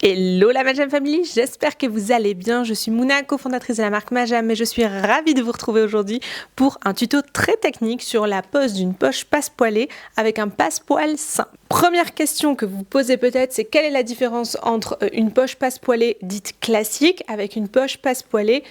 Hello la Majam Family, j'espère que vous allez bien. Je suis Mouna, cofondatrice de la marque Majam et je suis ravie de vous retrouver aujourd'hui pour un tuto très technique sur la pose d'une poche passe-poilée avec un passe-poil simple. Première question que vous vous posez peut-être, c'est quelle est la différence entre une poche passe-poilée dite classique avec une poche passe-poilée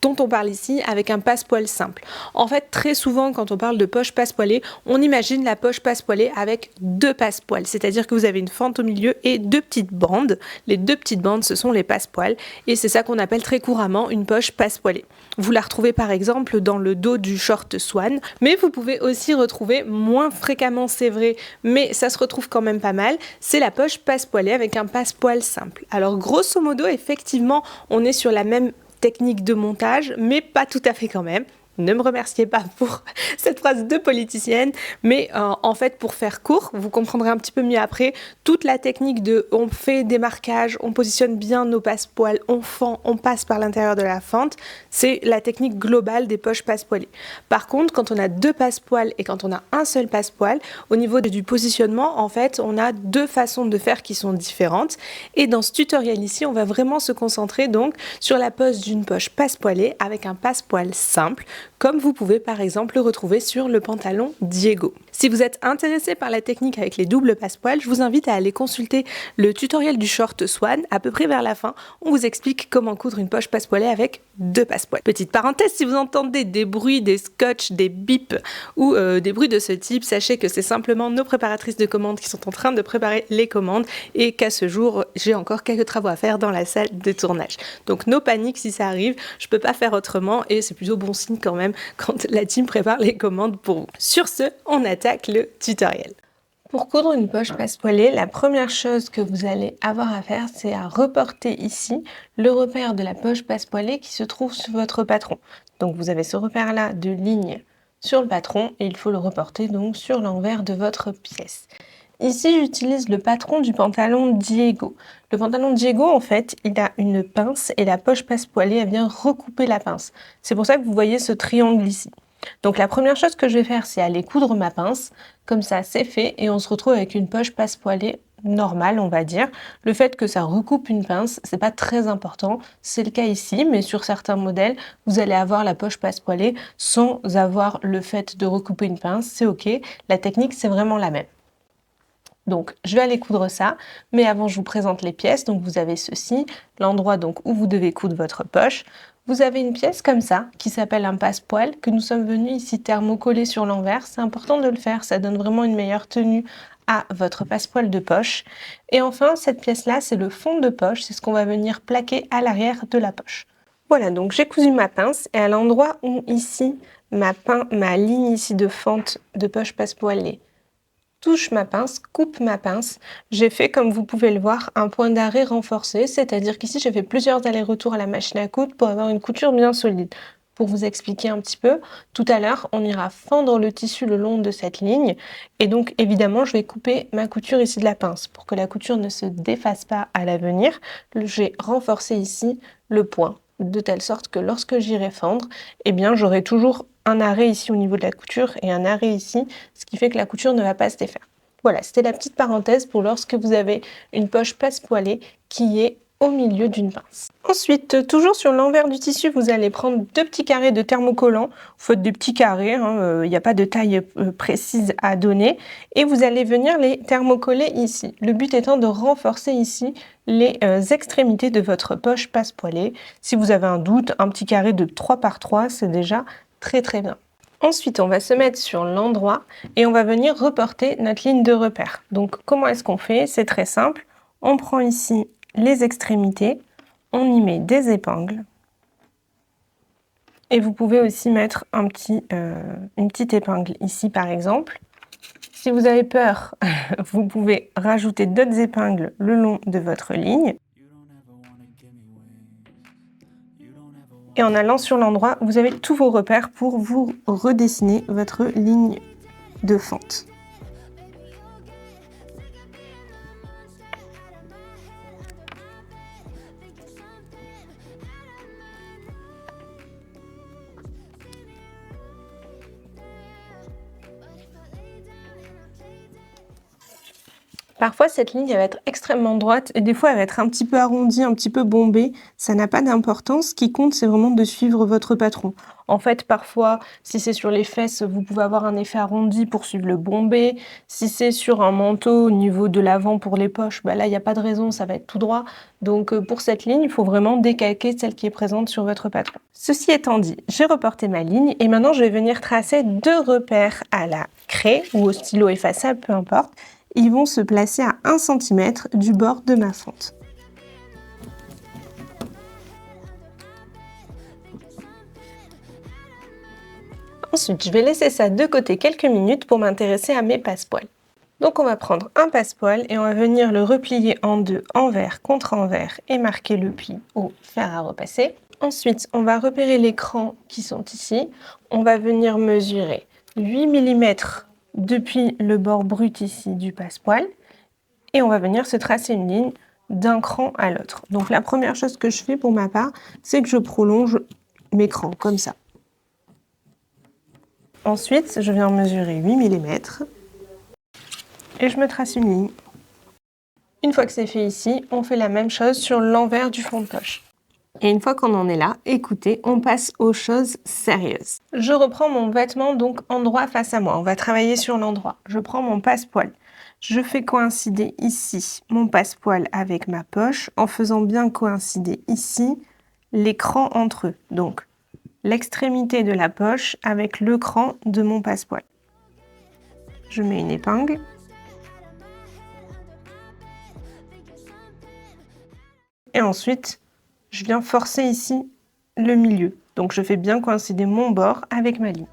dont on parle ici avec un passe-poil simple. En fait, très souvent, quand on parle de poche passe-poilée, on imagine la poche passe-poilée avec deux passe-poils, c'est-à-dire que vous avez une fente au milieu et deux petites bandes. Les deux petites bandes, ce sont les passe-poils, et c'est ça qu'on appelle très couramment une poche passe-poilée. Vous la retrouvez par exemple dans le dos du short Swan, mais vous pouvez aussi retrouver, moins fréquemment c'est vrai, mais ça se retrouve quand même pas mal, c'est la poche passe-poilée avec un passe-poil simple. Alors grosso modo, effectivement, on est sur la même technique de montage, mais pas tout à fait quand même. Ne me remerciez pas pour cette phrase de politicienne, mais en fait, pour faire court, vous comprendrez un petit peu mieux après, toute la technique de on fait des marquages, on positionne bien nos passe-poils, on fend, on passe par l'intérieur de la fente, c'est la technique globale des poches passe-poilées. Par contre, quand on a deux passe-poils et quand on a un seul passe-poil, au niveau du positionnement, en fait, on a deux façons de faire qui sont différentes. Et dans ce tutoriel ici, on va vraiment se concentrer donc sur la pose d'une poche passe-poilée avec un passe-poil simple, comme vous pouvez par exemple le retrouver sur le pantalon Diego. Si vous êtes intéressé par la technique avec les doubles passe-poils, je vous invite à aller consulter le tutoriel du short Swan. À peu près vers la fin, on vous explique comment coudre une poche passe-poilée avec deux passe-poils. Petite parenthèse, si vous entendez des bruits, des scotch, des bips ou des bruits de ce type, sachez que c'est simplement nos préparatrices de commandes qui sont en train de préparer les commandes et qu'à ce jour, j'ai encore quelques travaux à faire dans la salle de tournage. Donc no panique si ça arrive, je peux pas faire autrement et c'est plutôt bon signe quand même quand la team prépare les commandes pour vous. Sur ce, on attaque le tutoriel. Pour coudre une poche passe-poilée, la première chose que vous allez avoir à faire, c'est à reporter ici le repère de la poche passe-poilée qui se trouve sur votre patron. Donc vous avez ce repère-là de ligne sur le patron et il faut le reporter donc sur l'envers de votre pièce. Ici, j'utilise le patron du pantalon Diego. Le pantalon Diego, en fait, il a une pince et la poche passe-poilée, elle vient recouper la pince. C'est pour ça que vous voyez ce triangle ici. Donc la première chose que je vais faire, c'est aller coudre ma pince. Comme ça, c'est fait et on se retrouve avec une poche passe-poilée normale, on va dire. Le fait que ça recoupe une pince, c'est pas très important. C'est le cas ici, mais sur certains modèles, vous allez avoir la poche passe-poilée sans avoir le fait de recouper une pince. C'est ok. La technique, c'est vraiment la même. Donc, je vais aller coudre ça, mais avant, je vous présente les pièces. Donc, vous avez ceci, l'endroit donc où vous devez coudre votre poche. Vous avez une pièce comme ça, qui s'appelle un passe-poil, que nous sommes venus ici thermocoller sur l'envers. C'est important de le faire, ça donne vraiment une meilleure tenue à votre passe-poil de poche. Et enfin, cette pièce-là, c'est le fond de poche, c'est ce qu'on va venir plaquer à l'arrière de la poche. Voilà, donc j'ai cousu ma pince, et à l'endroit où ici, ma ligne ici de fente de poche passe-poil touche ma pince, coupe ma pince, j'ai fait, comme vous pouvez le voir, un point d'arrêt renforcé, c'est-à-dire qu'ici j'ai fait plusieurs allers-retours à la machine à coudre pour avoir une couture bien solide. Pour vous expliquer un petit peu, tout à l'heure, on ira fendre le tissu le long de cette ligne et donc évidemment, je vais couper ma couture ici de la pince. Pour que la couture ne se défasse pas à l'avenir, j'ai renforcé ici le point de telle sorte que lorsque j'irai fendre, eh bien j'aurai toujours un arrêt ici au niveau de la couture et un arrêt ici, ce qui fait que la couture ne va pas se défaire. Voilà, c'était la petite parenthèse pour lorsque vous avez une poche passe-poilée qui est au milieu d'une pince. Ensuite, toujours sur l'envers du tissu, vous allez prendre deux petits carrés de thermocollant. Vous faites des petits carrés, il n'y a pas de taille précise à donner. Et vous allez venir les thermocoller ici. Le but étant de renforcer ici les extrémités de votre poche passe-poilée. Si vous avez un doute, un petit carré de 3 par 3, c'est déjà très très bien. Ensuite, on va se mettre sur l'endroit et on va venir reporter notre ligne de repère. Donc, comment est-ce qu'on fait? C'est très simple. On prend ici les extrémités, on y met des épingles. Et vous pouvez aussi mettre une petite épingle ici, par exemple. Si vous avez peur, vous pouvez rajouter d'autres épingles le long de votre ligne. Et en allant sur l'endroit, vous avez tous vos repères pour vous redessiner votre ligne de fente. Parfois, cette ligne elle va être extrêmement droite et des fois, elle va être un petit peu arrondie, un petit peu bombée. Ça n'a pas d'importance. Ce qui compte, c'est vraiment de suivre votre patron. En fait, parfois, si c'est sur les fesses, vous pouvez avoir un effet arrondi pour suivre le bombé. Si c'est sur un manteau au niveau de l'avant pour les poches, bah là, il n'y a pas de raison, ça va être tout droit. Donc, pour cette ligne, il faut vraiment décalquer celle qui est présente sur votre patron. Ceci étant dit, j'ai reporté ma ligne et maintenant, je vais venir tracer 2 repères à la craie ou au stylo effaçable, peu importe. Ils vont se placer à 1 cm du bord de ma fente. Ensuite, je vais laisser ça de côté quelques minutes pour m'intéresser à mes passepoils. Donc on va prendre un passepoil et on va venir le replier en deux, envers contre envers, et marquer le pli au fer à repasser. Ensuite, on va repérer les crans qui sont ici. On va venir mesurer 8 mm depuis le bord brut ici du passepoil. Et on va venir se tracer une ligne d'un cran à l'autre. Donc la première chose que je fais pour ma part, c'est que je prolonge mes crans, comme ça. Ensuite, je viens mesurer 8 mm et je me trace une ligne. Une fois que c'est fait ici, on fait la même chose sur l'envers du fond de poche. Et une fois qu'on en est là, écoutez, on passe aux choses sérieuses. Je reprends mon vêtement donc endroit face à moi. On va travailler sur l'endroit. Je prends mon passepoil. Je fais coïncider ici mon passepoil avec ma poche en faisant bien coïncider ici les crans entre eux. Donc, l'extrémité de la poche avec le cran de mon passepoil. Je mets une épingle. Et ensuite, je viens forcer ici le milieu. Donc, je fais bien coïncider mon bord avec ma ligne.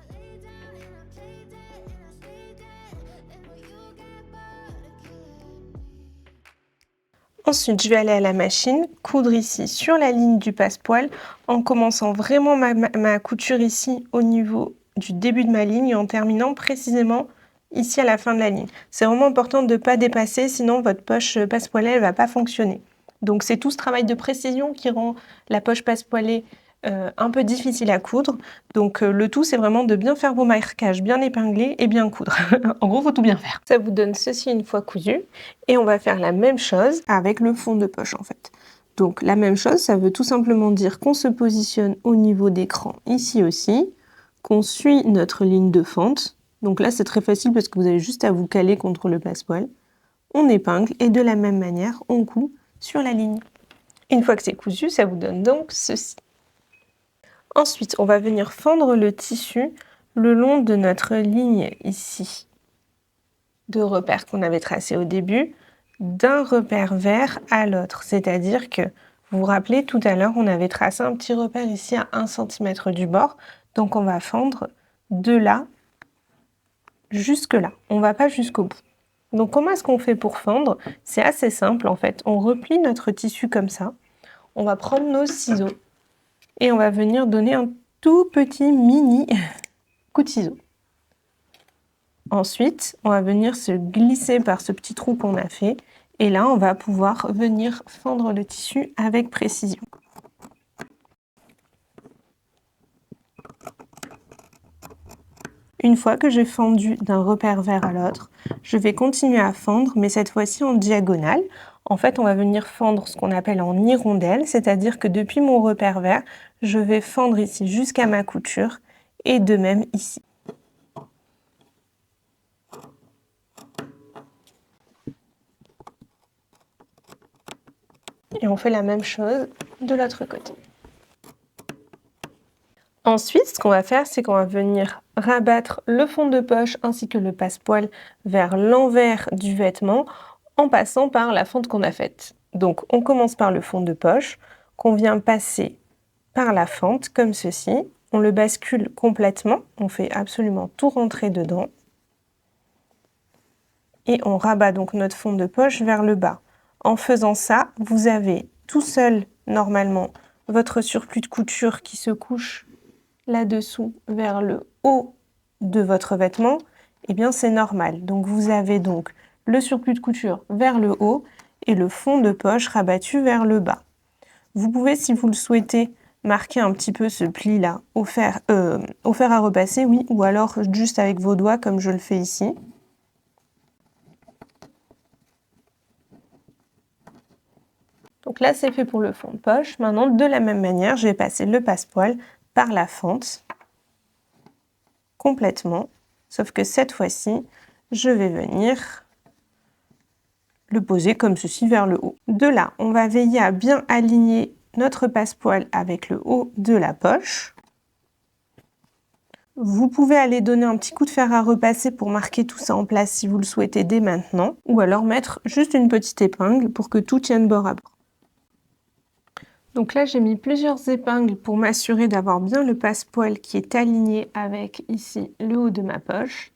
Ensuite, je vais aller à la machine, coudre ici sur la ligne du passepoil en commençant vraiment ma couture ici au niveau du début de ma ligne et en terminant précisément ici à la fin de la ligne. C'est vraiment important de ne pas dépasser, sinon votre poche passepoilée ne va pas fonctionner. Donc c'est tout ce travail de précision qui rend la poche passepoilée un peu difficile à coudre. Donc le tout, c'est vraiment de bien faire vos marquages, bien épingler et bien coudre. En gros, il faut tout bien faire. Ça vous donne ceci une fois cousu. Et on va faire la même chose avec le fond de poche en fait. Donc la même chose, ça veut tout simplement dire qu'on se positionne au niveau d'écran ici aussi, qu'on suit notre ligne de fente. Donc là, c'est très facile parce que vous avez juste à vous caler contre le passepoil. On épingle et de la même manière, on coud sur la ligne. Une fois que c'est cousu, ça vous donne donc ceci. Ensuite, on va venir fendre le tissu le long de notre ligne ici de repères qu'on avait tracé au début, d'un repère vert à l'autre. C'est-à-dire que, vous vous rappelez, tout à l'heure, on avait tracé un petit repère ici à 1 cm du bord. Donc, on va fendre de là jusque là. On ne va pas jusqu'au bout. Donc, comment est-ce qu'on fait pour fendre? C'est assez simple, en fait. On replie notre tissu comme ça. On va prendre nos ciseaux et on va venir donner un tout petit mini coup de ciseau. Ensuite, on va venir se glisser par ce petit trou qu'on a fait. Et là, on va pouvoir venir fendre le tissu avec précision. Une fois que j'ai fendu d'un repère vert à l'autre, je vais continuer à fendre, mais cette fois-ci en diagonale. En fait, on va venir fendre ce qu'on appelle en hirondelle, c'est-à-dire que depuis mon repère vert, je vais fendre ici jusqu'à ma couture et de même ici. Et on fait la même chose de l'autre côté. Ensuite, ce qu'on va faire, c'est qu'on va venir rabattre le fond de poche ainsi que le passepoil vers l'envers du vêtement en passant par la fente qu'on a faite. Donc, on commence par le fond de poche, qu'on vient passer par la fente, comme ceci. On le bascule complètement, on fait absolument tout rentrer dedans. Et on rabat donc notre fond de poche vers le bas. En faisant ça, vous avez tout seul, normalement, votre surplus de couture qui se couche là-dessous vers le haut de votre vêtement, eh bien c'est normal. Donc vous avez donc le surplus de couture vers le haut et le fond de poche rabattu vers le bas. Vous pouvez, si vous le souhaitez, marquer un petit peu ce pli-là au fer à repasser, oui, ou alors juste avec vos doigts comme je le fais ici. Donc là, c'est fait pour le fond de poche. Maintenant, de la même manière, je vais passer le passepoil par la fente complètement. Sauf que cette fois-ci, je vais venir le poser comme ceci vers le haut. De là, on va veiller à bien aligner notre passepoil avec le haut de la poche. Vous pouvez aller donner un petit coup de fer à repasser pour marquer tout ça en place si vous le souhaitez dès maintenant, ou alors mettre juste une petite épingle pour que tout tienne bord à bord. Donc là, j'ai mis plusieurs épingles pour m'assurer d'avoir bien le passepoil qui est aligné avec ici le haut de ma poche.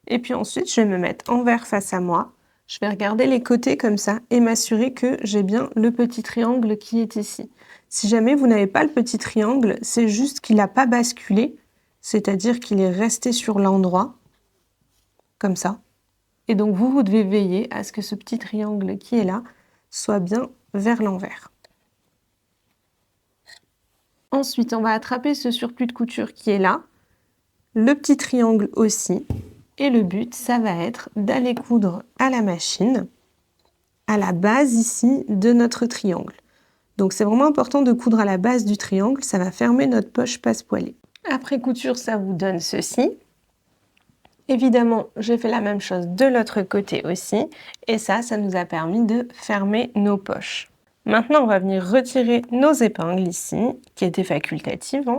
Et puis ensuite, je vais me mettre envers face à moi. Je vais regarder les côtés comme ça et m'assurer que j'ai bien le petit triangle qui est ici. Si jamais vous n'avez pas le petit triangle, c'est juste qu'il n'a pas basculé. C'est-à-dire qu'il est resté sur l'endroit, comme ça. Et donc vous devez veiller à ce que ce petit triangle qui est là soit bien vers l'envers. Ensuite, on va attraper ce surplus de couture qui est là, le petit triangle aussi. Et le but, ça va être d'aller coudre à la machine, à la base ici de notre triangle. Donc c'est vraiment important de coudre à la base du triangle, ça va fermer notre poche passepoilée. Après couture, ça vous donne ceci. Évidemment, j'ai fait la même chose de l'autre côté aussi. Et ça nous a permis de fermer nos poches. Maintenant, on va venir retirer nos épingles ici, qui étaient facultatives.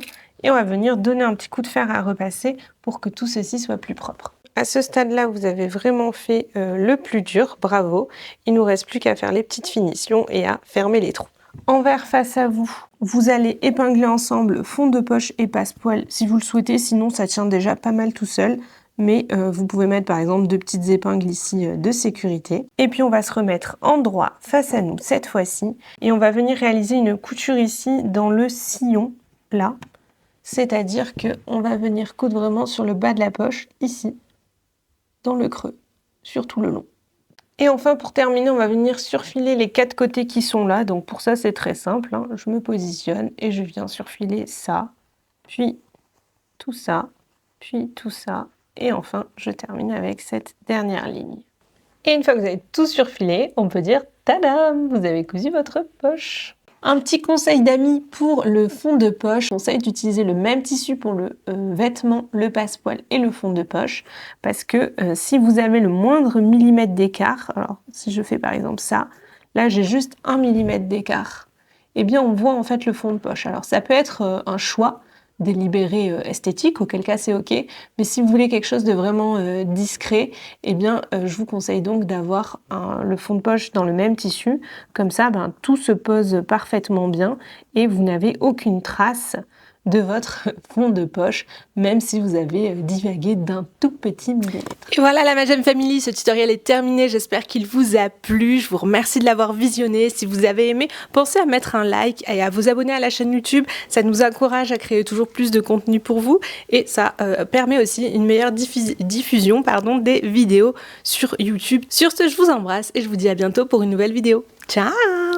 Et on va venir donner un petit coup de fer à repasser pour que tout ceci soit plus propre. À ce stade-là, vous avez vraiment fait le plus dur, bravo. Il ne nous reste plus qu'à faire les petites finitions et à fermer les trous. Envers face à vous, vous allez épingler ensemble fond de poche et passepoil si vous le souhaitez, sinon ça tient déjà pas mal tout seul. Mais vous pouvez mettre par exemple 2 petites épingles ici de sécurité. Et puis on va se remettre en droit face à nous cette fois-ci. Et on va venir réaliser une couture ici dans le sillon, là. C'est-à-dire qu'on va venir coudre vraiment sur le bas de la poche, ici, dans le creux, sur tout le long. Et enfin, pour terminer, on va venir surfiler les 4 côtés qui sont là. Donc pour ça, c'est très simple. Je me positionne et je viens surfiler ça, puis tout ça, puis tout ça. Et enfin, je termine avec cette dernière ligne. Et une fois que vous avez tout surfilé, on peut dire « Tadam !» Vous avez cousu votre poche. Un petit conseil d'amis pour le fond de poche. Je conseille d'utiliser le même tissu pour le vêtement, le passepoil et le fond de poche. Parce que si vous avez le moindre millimètre d'écart, alors si je fais par exemple ça, là j'ai juste 1 millimètre d'écart, eh bien on voit en fait le fond de poche. Alors ça peut être un choix délibéré esthétique, auquel cas c'est ok, mais si vous voulez quelque chose de vraiment discret, eh bien je vous conseille donc d'avoir le fond de poche dans le même tissu, comme ça tout se pose parfaitement bien et vous n'avez aucune trace de votre fond de poche, même si vous avez divagué d'un tout petit millimètre. Et voilà la Majam Family, ce tutoriel est terminé, j'espère qu'il vous a plu, je vous remercie de l'avoir visionné. Si vous avez aimé, pensez à mettre un like et à vous abonner à la chaîne YouTube, ça nous encourage à créer toujours plus de contenu pour vous et ça permet aussi une meilleure diffusion des vidéos sur YouTube. Sur ce, je vous embrasse et je vous dis à bientôt pour une nouvelle vidéo. Ciao!